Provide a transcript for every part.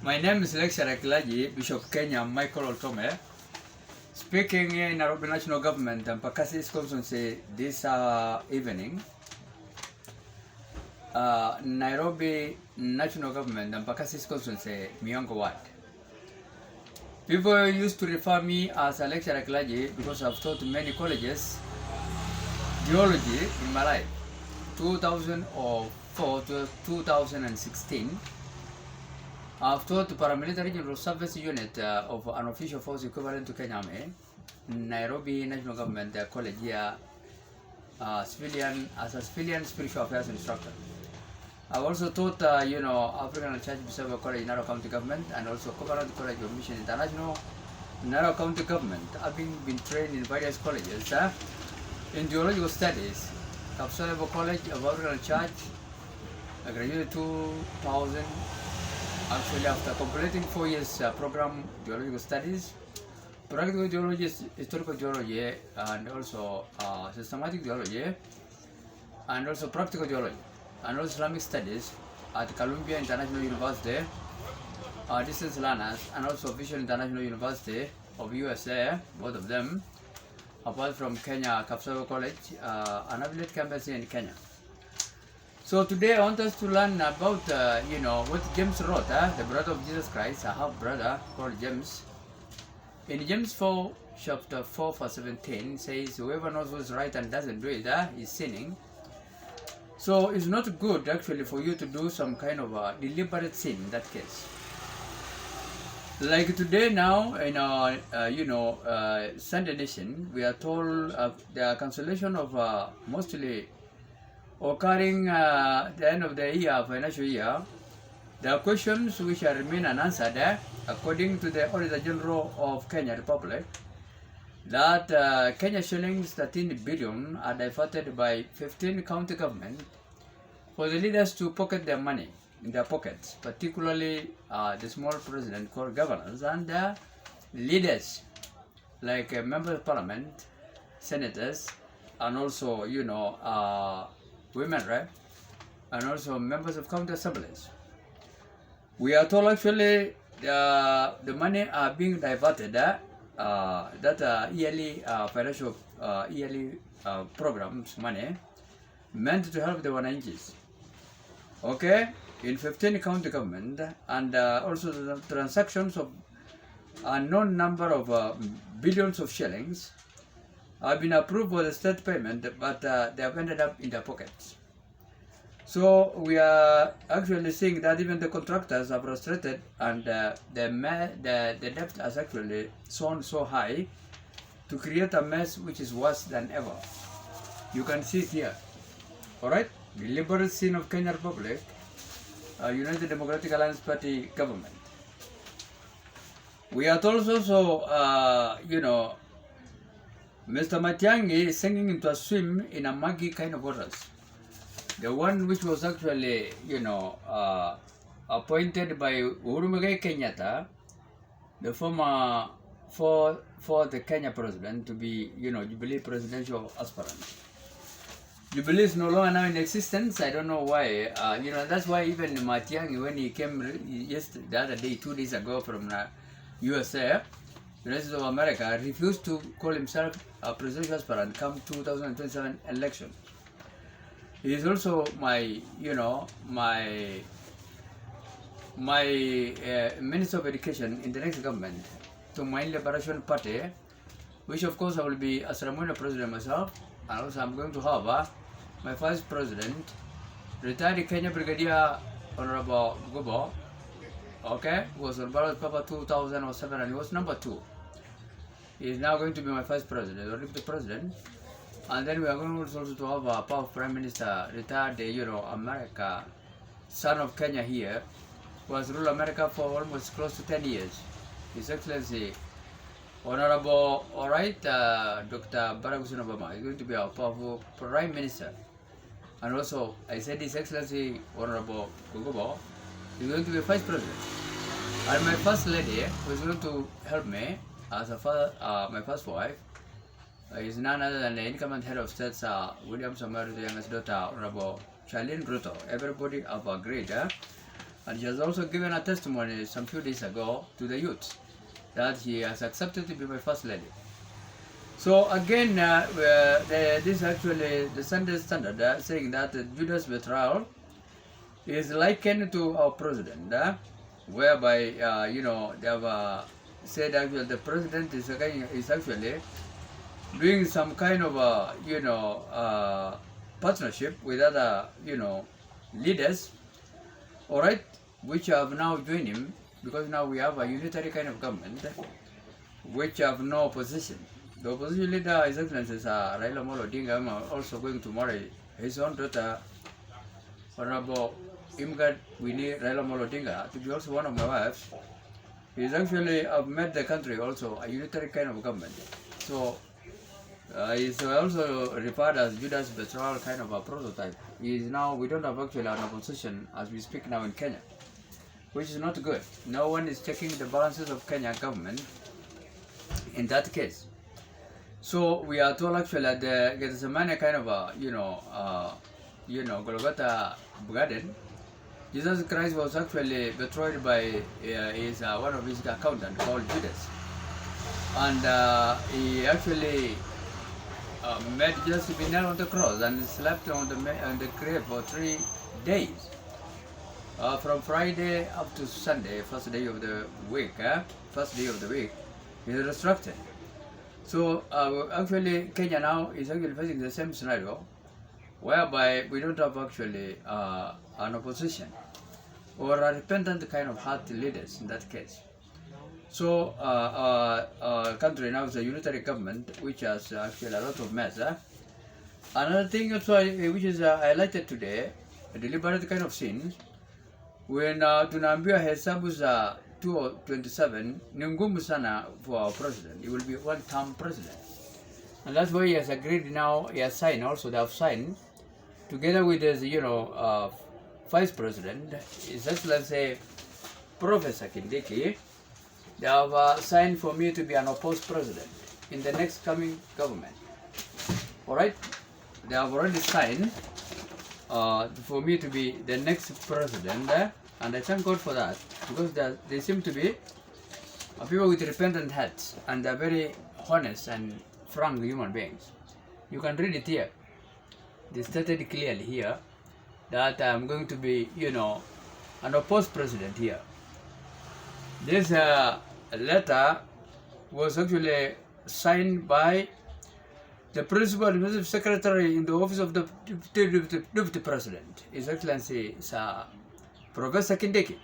My name is Lecturer Kilaji, Bishop Kenya Michael Oltome, speaking in Nairobi National Government and Pakasi constituency this evening. Nairobi National Government and Pakasi constituency, Miongo Ward. People used to refer me as a lecturer Kilaji because I've taught many colleges geology in my life, 2004 to 2016. I've taught paramilitary general service unit of an official force equivalent to Kenya Army, Nairobi National Government College here, as a civilian spiritual affairs instructor. I've also taught, African Church Bible College, Narrow County Government, and also Covenant College of Mission International, Narrow County Government. I've been trained in various colleges in theological studies, Capsule College of African Church. I graduated 2000. Actually, after completing 4 years program, geological studies, practical geology, historical geology, and also systematic geology, and also practical geology, and also Islamic studies at Columbia International University, distance learners, and also Vision International University of USA, both of them, apart from Kenya, Kapsabwa College, an affiliate campus in Kenya. So today I want us to learn about, what James wrote, the brother of Jesus Christ, a half-brother called James. In James 4, chapter 4, verse 17, says, whoever knows what's right and doesn't do it is sinning. So it's not good actually for you to do some kind of deliberate sin in that case. Like today now, in our, Sunday Nation, we are told the cancellation of mostly occurring at the end of the year, financial year. There are questions which are remain unanswered according to the Auditor General of Kenya Republic, that Kenya shillings 13 billion are diverted by 15 county government for the leaders to pocket their money in their pockets, particularly the small president called governors and leaders like members of parliament, senators, and also, women rep, and also members of county assemblies. We are told actually the money are being diverted, that yearly financial yearly programs money meant to help the Wananchis. Okay, in 15 county government, and also the transactions of a known number of billions of shillings have been approved for the state payment, but they have ended up in their pockets. So we are actually seeing that even the contractors are frustrated, and the debt has actually soared so high to create a mess which is worse than ever. You can see it here. Alright? The liberal sin of Kenya Republic, United Democratic Alliance Party government. We are told also, Mr. Matiang'i is sinking into a swim in a muggy kind of waters. The one which was actually, appointed by Uhuru Muigai Kenyatta, the former for the Kenya president, to be, Jubilee presidential aspirant. Jubilee is no longer now in existence. I don't know why. That's why even Matiang'i, when he came the other day, 2 days ago from USA, United States of America, refused to call himself a presidential aspirant come 2027 election. He is also my Minister of Education in the next government to my Liberation Party, which of course I will be a ceremonial president myself, and also I'm going to have my vice president, retired Kenya Brigadier Honorable Gubo, okay, was on ballot paper 2007 and he was number 2. He is now going to be my vice president or deputy president, and then we are going also to have a powerful prime minister, retired, America, son of Kenya here, who has ruled America for almost close to 10 years. His Excellency, Honorable, Dr. Barack Hussein Obama is going to be our powerful prime minister, and also I said His Excellency Honorable Gugubo is going to be vice president, and my first lady who is going to help me as my first wife is none other than the incoming head of state, William Samoei Ruto's youngest daughter, Honorable Charlene Ruto. Everybody have agreed And he has also given a testimony some few days ago to the youth that he has accepted to be my first lady. So again, this is actually the Sunday Standard saying that Judas betrayal is likened to our president, whereby they have said actually the president is actually doing some kind of partnership with other leaders, all right, which have now joined him, because now we have a unitary kind of government which have no opposition. The opposition leader, His Excellency Raila Amolo Odinga, also going to marry his own daughter, Honorable Imgad Winnie Raila Amolo Odinga, to be also one of my wives. He's actually made the country also a unitary kind of government. So he's also referred as Judas betrayal kind of a prototype. He is now, we don't have actually an opposition as we speak now in Kenya, which is not good. No one is checking the balances of Kenya government in that case. So we are told actually that there is a manner kind of a, Golgotha garden. Jesus Christ was actually betrayed by one of his accountants called Judas. And he actually made Jesus to be nailed on the cross and slept on the grave for 3 days. From Friday up to Sunday, first day of the week, he is resurrected. So actually Kenya now is actually facing the same scenario, whereby we don't have actually an opposition or a repentant kind of heart leaders in that case. So our country now is a unitary government which has actually a lot of mess. Another thing also which is highlighted today, a deliberate kind of sin, when tunaambiwa hesabu za 2027 ni ngumu sana for our president. He will be one-term president. And that's why he has agreed now, he has signed also, they have signed, together with his, Vice President, His Excellency Professor Kindiki, they have signed for me to be an opposed president in the next coming government. Alright? They have already signed for me to be the next president, and I thank God for that, because they seem to be people with repentant hearts, and they're very honest and frank human beings. You can read it here. They stated clearly here that I'm going to be, an opposed president here. This letter was actually signed by the Principal Administrative Secretary in the Office of the Deputy President, His Excellency Professor Kindiki.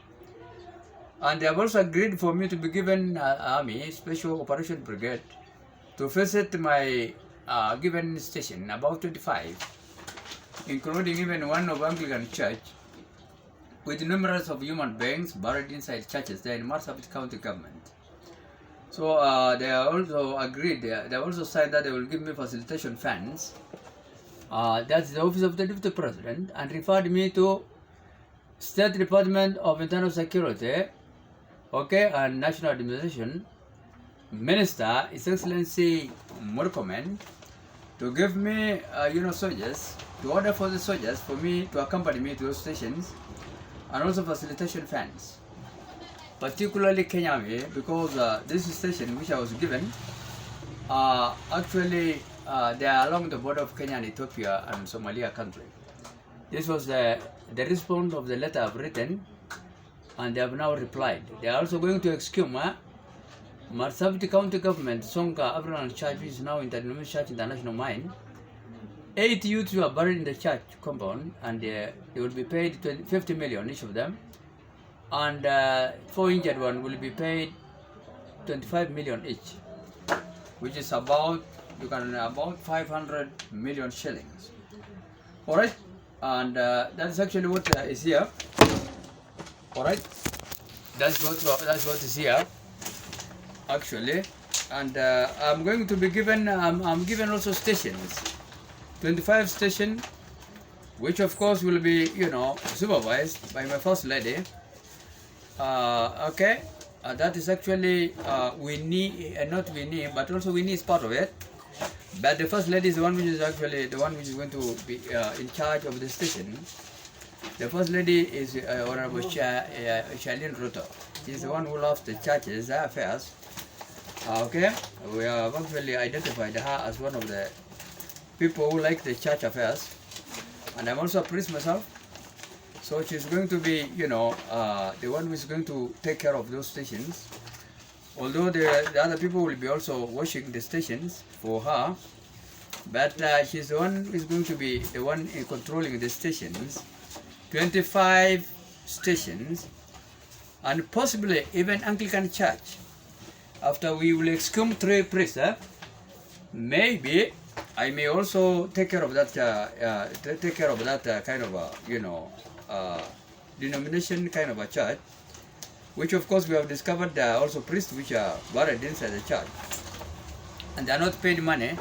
And they have also agreed for me to be given Army Special Operation Brigade to visit my given station, about 25, including even one of Anglican Church, with numerous of human beings buried inside churches there in Marsabit County government. So they also agreed, they also said that they will give me facilitation funds. That's the Office of the Deputy President, and referred me to State Department of Internal Security, and National Administration Minister, His Excellency Murkomen, to give me, soldiers, to order for the soldiers for me to accompany me to those stations, and also facilitation funds, particularly Kenya, because this station which I was given, actually they are along the border of Kenya and Ethiopia and Somalia country. This was the response of the letter I've written, and they have now replied. They are also going to excuse Marsabit County Government, Songa African Church, which is now in the Church International Mine. 8 youths were buried in the church compound, and they will be paid 50 million each of them, and 4 injured ones will be paid 25 million each, which is about 500 million shillings. All right, and that's actually what is here. All right, that's what is here actually, and I'm going to be given. I'm given also stations, 25 stations, which of course will be supervised by my first lady. That is actually not Winnie, but also Winnie is part of it. But the first lady is the one which is actually the one which is going to be in charge of the station. The first lady is Honorable Charlene Ruto. She's the one who loves the churches affairs. Okay, we have actually identified her as one of the people who like the church affairs, and I'm also a priest myself. So she's going to be, the one who is going to take care of those stations. Although the other people will be also watching the stations for her, but she's the one who is going to be the one in controlling the stations, 25 stations, and possibly even Anglican Church. After we will exhume 3 priests, maybe I may also take care of that. Kind of denomination kind of a church, which of course we have discovered there are also priests which are buried inside the church, and they are not paid money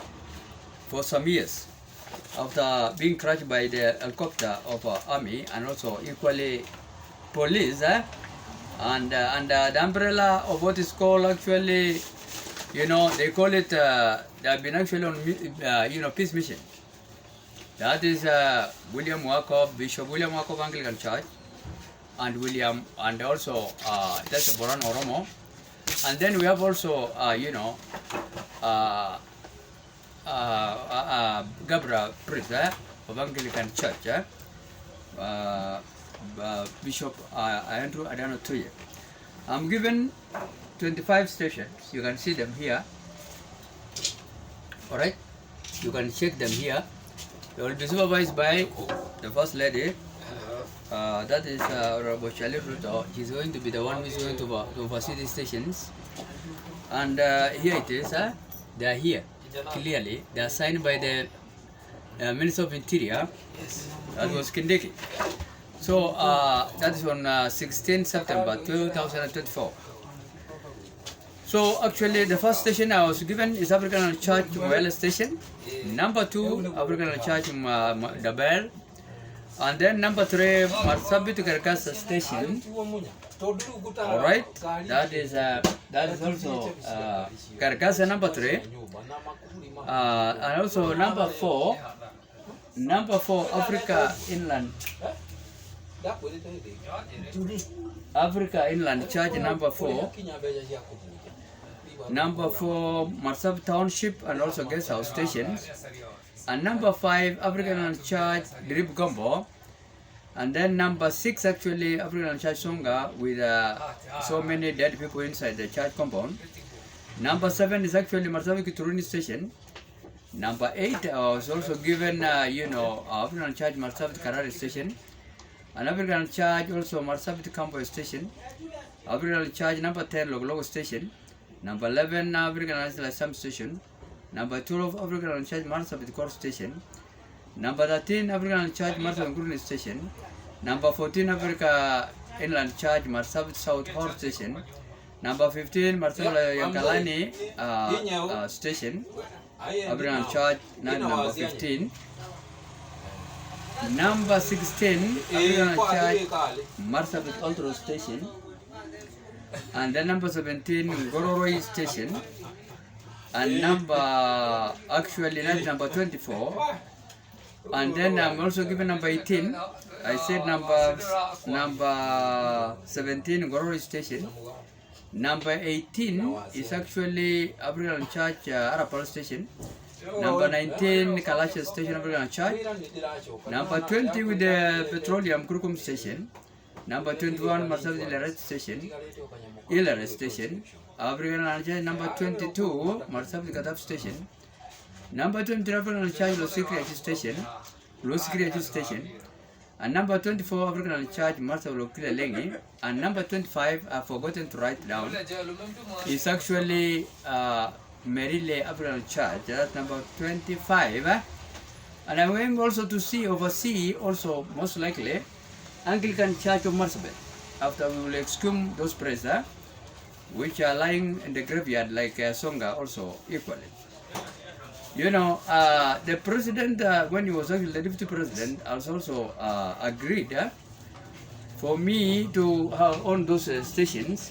for some years after being crushed by the helicopter of army and also equally police. And the umbrella of what is called actually, they call it, they have been actually on, peace mission. That is William Wacob, Bishop William Wacob Anglican Church, and also that's Boran Oromo. And then we have also, Gabra priest of Anglican Church. Bishop Andrew Adano Tuye. I'm given 25 stations. You can see them here. Alright? You can check them here. They will be supervised by the First Lady. That is Honorable Charlene Ruto. She's going to be the one who is going to oversee these stations. And here it is. They are here. Clearly. They are signed by the Minister of Interior. That was Kindiki. So that is on 16 September 2024. So actually the first station I was given is African Church Moelle Station. Number 2, African Church Dabel. And then number 3, Marsabit Karkasa Station. Alright, that is also Karkasa number 3. And also number 4, Africa Inland. Africa Inland Church number 4. Number 4, Marsab Township and also Guest House Stations. And number 5, African Inland Church Drip Gombo. And then number 6, actually, African Inland Church Songa with so many dead people inside the church compound. Number 7 is actually Marsab Kituruni Station. Number 8 was also given, African Inland Church Marsab Karari Station. And African Church also Marsabit Campo Station. African Church number 10 Loglogo Station. Number 11 African Assam Station. Number 12 African Church Marsabit Core Station. Number 13 African Church Marsabit Green Station. Number 14 Africa Inland Church Marsabit South Hall Station. Number 15 Marsabit Yankalani Station. African Church number 15. Number 16, African Church, Marsabit Altro Station. And then number 17, Gororoi Station. And number 24. And then I'm also given number 18. I said number 17, Gororoi Station. Number 18 is actually African Church, Arapal Station. Number 19, Kalasha Station, African Church. Number 20 with the Petroleum Kurukum Station. Number 21, Marsabit Ilare Station. African Church. Number 22, Marsabit Kadaf Station. Number 20, African Church, Losikri Station. And number 24, African Church, Marsabit Lengi. And number 25, I've forgotten to write down, is actually Merile African Church. That's number 25. And I'm going also to oversee also most likely Anglican Church of Marsabit. After we will exhume those priests which are lying in the graveyard like Songa also equally. The president, when he was actually the deputy president, has also agreed for me to own those stations,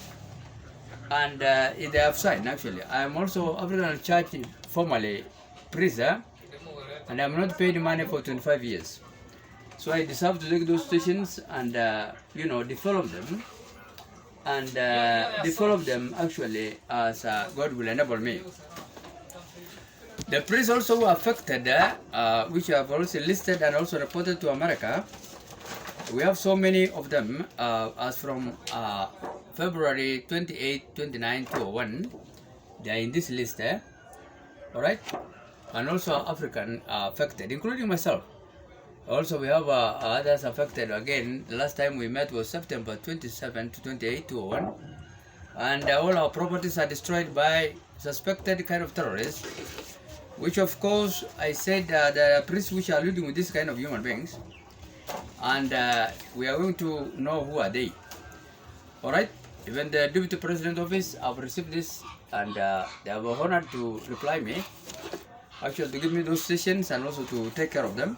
and they have signed actually. I am also African Church formally priest, and I am not paid money for 25 years. So I deserve to take those stations and develop them and develop them actually as God will enable me. The priests also were affected, which have also listed and also reported to America. We have so many of them as from February 28, 29, 2001. They are in this list, alright? And also African affected, including myself. Also, we have others affected again. The last time we met was September 27 to 28, 2001. And all our properties are destroyed by suspected kind of terrorists, which of course I said the priests which are living with this kind of human beings. And we are going to know who are they. Alright? Even the Deputy President Office have received this and they have honored to reply me. Actually to give me those stations and also to take care of them.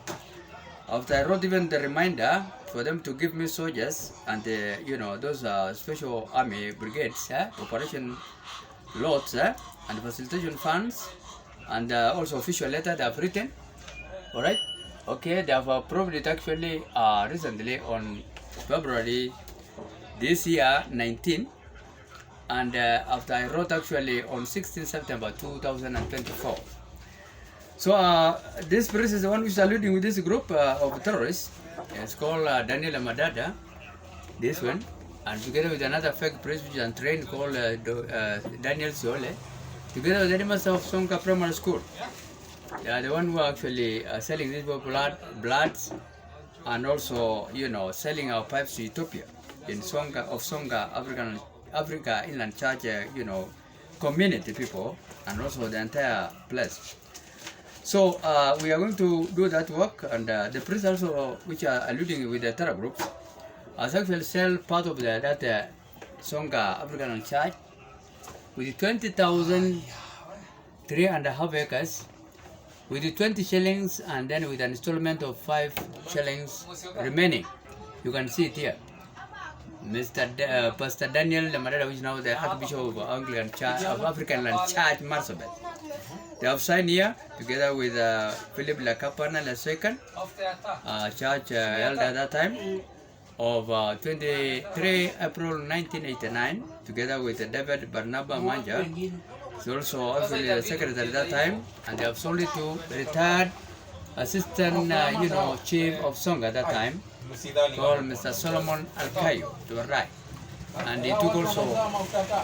After I wrote even the reminder for them to give me soldiers and those special army brigades, operation lots and facilitation funds, and also official letter they have written. Alright? Okay, they have approved it actually recently on February this year 19, and after I wrote actually on 16 September 2024. So this priest is the one who is alluding with this group of terrorists. It's called Daniel Madada, this one, and together with another fake priest which is untrained called Daniel Siole, together with the animals of Sonka Primary School. They are the one who are actually selling these bloods and also, selling our pipes to Ethiopia in Songa Africa Inland Church, community people and also the entire place. So we are going to do that work, and the priests also, which are alluding with the terror groups, has actually sell part of that Songa African Church with 20,000 3.5 acres with 20 shillings and then with an installment of 5 shillings remaining. You can see it here. Pastor Daniel Lamarada, which is now the Archbishop of Anglican Church of African Land Church, Marsabit. They have signed here together with Philip Lakapana II, church held at that time of 23 April 1989, together with David Barnaba Manja. He's also actually the secretary at that time, and they have sold it to retired assistant, chief of song at that time, called Mr. Solomon Alcayo, to the right. And he took also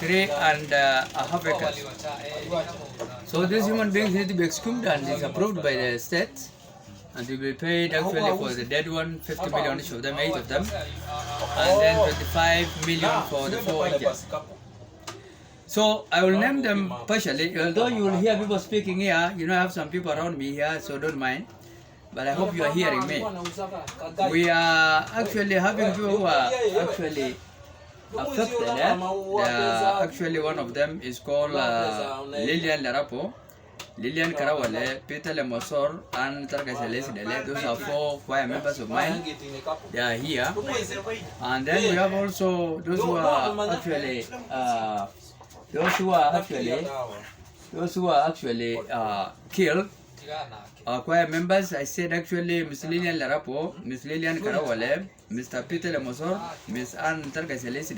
3.5 acres. So these human beings need to be exhumed and is approved by the state, and will be paid actually for the dead one, 50 million each of them, 8 of them, and then 25 million for the 4 injured. So I will name them partially, although you will hear people speaking here. I have some people around me here, so don't mind. But I hope you are hearing me. We are actually having people who are actually affected. Actually, one of them is called Lilian Larapo, Lilian Karawale, Peter Lemosor, and Targaseles. Those are 4 choir members of mine. They are here. And then we have also those who are actually killed. Choir members, I said actually Miss Lilian Larapo, Miss Lilian Karawale, Mr. Peter Lemosor, Miss Anne Targaseles.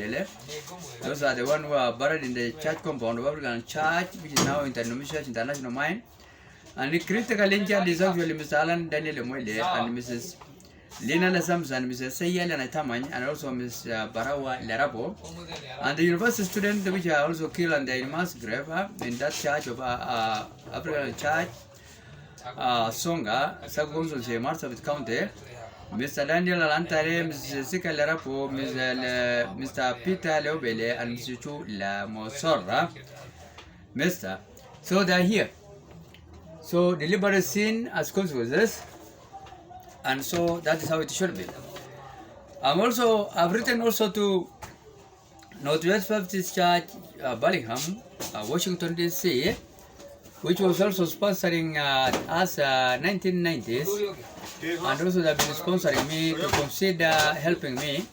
Those are the ones who are buried in the church compound of African Church, which is now International Mine. And the critical injured is actually Mr. Alan Daniel Moile and Mrs. Lina Lasams and Mrs. Sayel Natamany and also Miss Barawa Larapo. And the university students which are also killed on the mass grave in that church of African Church, Songa, Sub-Consul Marsabit County, Mr. Daniel Alantare, Mrs. Sika Larapo, Mr. Peter Leobele, and Mr. Chu Lamosora. Mr. So they are here. So deliberate sin as consequences, and so that is how it should be. I've written also to Northwest Baptist Church, Bellingham, Washington DC, which was also sponsoring us 1990s, and also they've been sponsoring me to consider helping me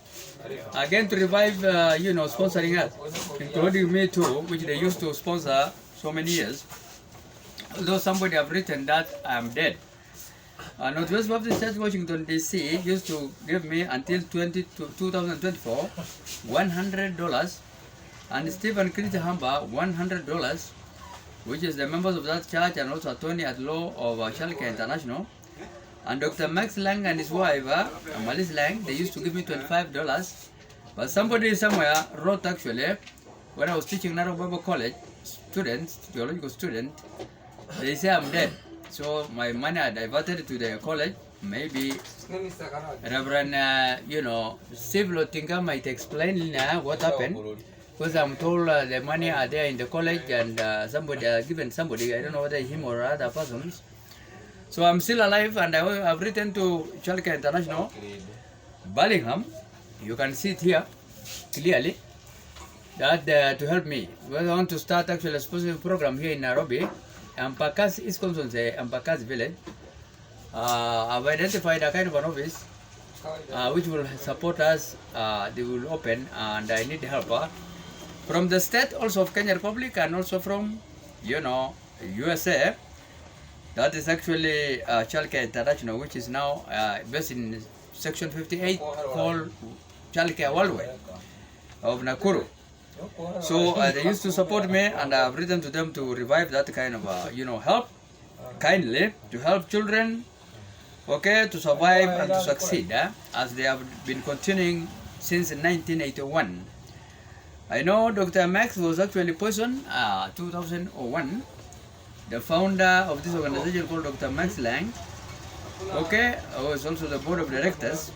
again to revive, sponsoring us, including me too, which they used to sponsor so many years. Although somebody have written that I am dead. Northwest Baptist Church, Washington, D.C. used to give me until 2024 $100, and Stephen Christy Hamba $100, which is the members of that church and also attorney at law of Shalke International. And Dr. Max Lang and his wife, Malis Lang, they used to give me $25. But somebody somewhere wrote actually, when I was teaching Narrow Bible College, theological student, they say I'm dead. So my money I diverted to the college. Maybe Reverend, Steve Lotinga might explain what happened. Because I'm told the money are there in the college and somebody given somebody, I don't know whether him or other persons. So I'm still alive and I've written to Shalke International, Bellingham. You can see it here clearly that to help me. We want to start actually a sponsorship program here in Nairobi. Ampakas is concerned, Ampakas village. I've identified a kind of an office which will support us. They will open and I need help from the state also of Kenya Republic and also from, USA. That is actually Chalke International, which is now based in Section 58 called Chalke Worldwide of Nakuru. So they used to support me and I've written to them to revive that kind of, help, kindly, to help children, to survive and to succeed, as they have been continuing since 1981. I know Dr. Max was actually poisoned 2001. The founder of this organization called Dr. Max Lang, was also the board of directors.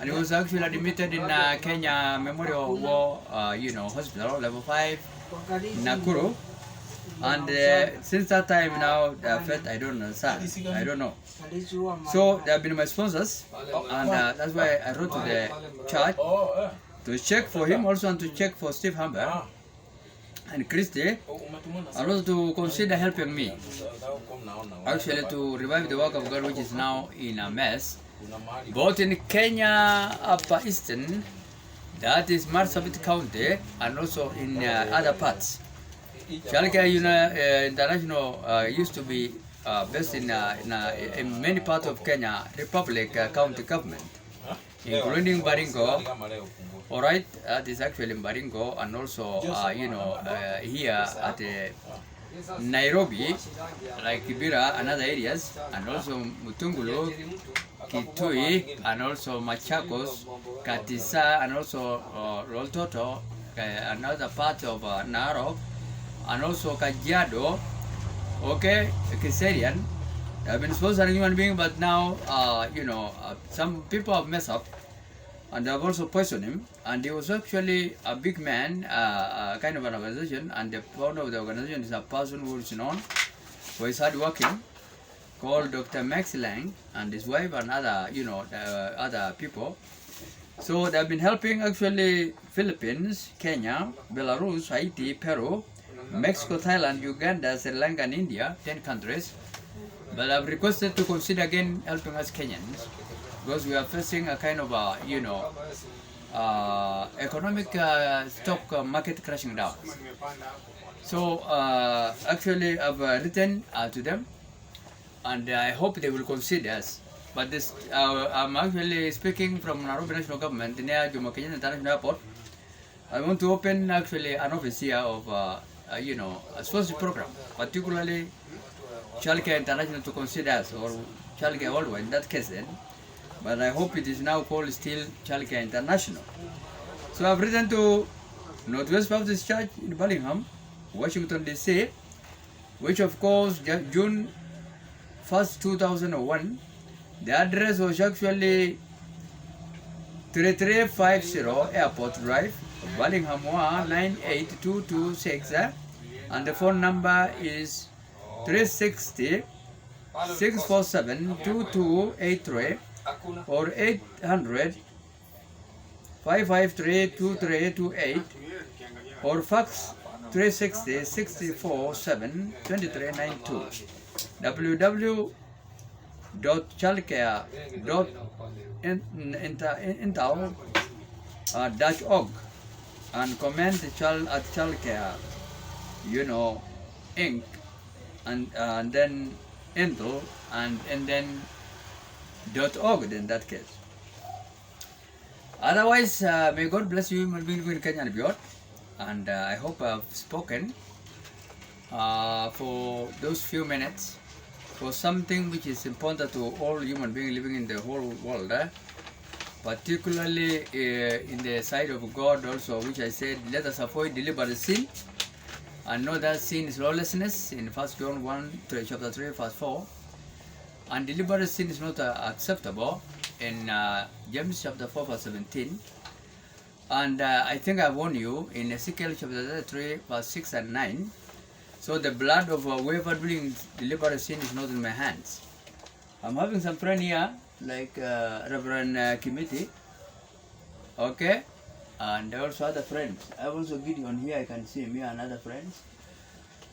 And he was actually admitted in Kenya Memorial War, Hospital, level 5, Nakuru. And since that time now, the effect, I don't know. So they have been my sponsors, and that's why I wrote to the church to check for him also and to check for Steve Hamber and Christy, and also to consider helping me, actually to revive the work of God, which is now in a mess. Both in Kenya, Upper Eastern, that is Marsabit County, and also in other parts. Shalke International used to be based in many parts of Kenya Republic county government, including Baringo. Alright, that is actually in Baringo, and also here at Nairobi, like Kibera and other areas, and also Mutungulu, Kitui, and also Machakos, Katisa, and also Loltoto, another part of Narok, and also Kajiado, Kiserian. I've been supposed to be a human being, but now, some people have messed up, and they have also poisoned him. And he was actually a big man, kind of an organization, and the founder of the organization is a person who is known for his hard working, called Dr. Max Lang, and his wife and other, other people. So they have been helping actually Philippines, Kenya, Belarus, Haiti, Peru, Mexico, Thailand, Uganda, Sri Lanka, and India, 10 countries. But I've requested to consider again helping us Kenyans, because we are facing a kind of economic stock market crashing down. So actually I've written to them, and I hope they will consider us. But this, I'm actually speaking from Nairobi National Government near Jomo Kenyatta International Airport. I want to open actually an office here of a sponsorship program, particularly Shalke International to consider us, or Shalke Worldwide in that case then. But I hope it is now called still Shalke International. So I've written to Northwest Baptist Church in Bellingham, Washington, D.C., which of course June 1st, 2001, the address was actually 3350 Airport Drive, Bellingham 98226, and the phone number is 360-647-2283 or 800-553-2328 or fax 360-647-2392 www.chalcare.intal.org and comment at Chalcare, Inc. and then Intel and then in that case. Otherwise, may God bless you in Kenya and beyond. And I hope I've spoken for those few minutes for something which is important to all human beings living in the whole world, particularly in the side of God also, which I said, let us avoid deliberate sin and know that sin is lawlessness in 1 John 1, chapter 3, verse 4. And deliberate sin is not acceptable in James chapter 4, verse 17. And I think I warned you in Ezekiel chapter 3, verse 6 and 9. So the blood of whoever doing deliberate sin is not in my hands. I'm having some friend here, like Reverend Kimiti, okay, and also other friends. I also Gideon here, I can see me and other friends.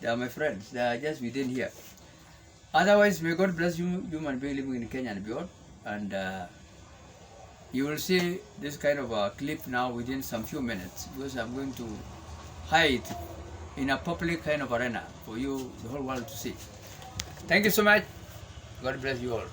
They are my friends, they are just within here. Otherwise, may God bless you, human being living in Kenya and beyond. And you will see this kind of a clip now within some few minutes, because I'm going to hide in a public kind of arena for you, the whole world to see. Thank you so much. God bless you all.